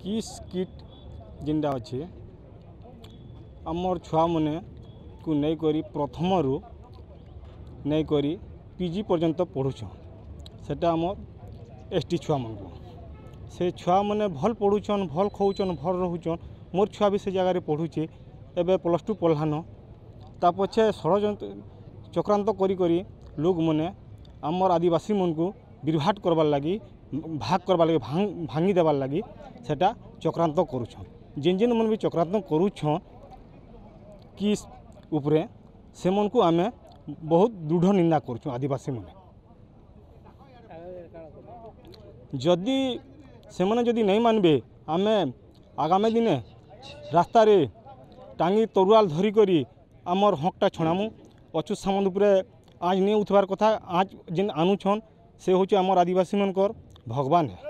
किस किट जिनटा अच्छे आमर छुआ मैंने को नहीं करी प्रथम रु नहीं करी पीजी पर्यंत पढ़ुछन सेटा आमर एसटी छुआ मन को से छुआ मैंने भल पढ़ुछन भल खाऊन भल रोचन मोर छुआ भी से जगह पढ़ुचे एवं +2 पढ़ान ता पछे षड्यंत्र चक्रांत करी लोग मैंने आमर आदिवासी मन को बिरभाट करवार लगी भाग करवार लगी भांगी देवार लगी सेटा चक्रांत करुछन जिन मन भी चक्रांत करुछन कि उपरे से मन को आमे बहुत दृढ़ निंदा करुछन आदिवासी मन जदि से माने जदि नहीं मानबे आमे आगामी दिने रास्ता रे टांगी तरुआल धरी करी आमर हकटा छणामु अच्युत सामंत उपरे आज नहीं उठवार कथा आज जिन आनुछन से होचे आमर आदिवासी मनकर भगवान है।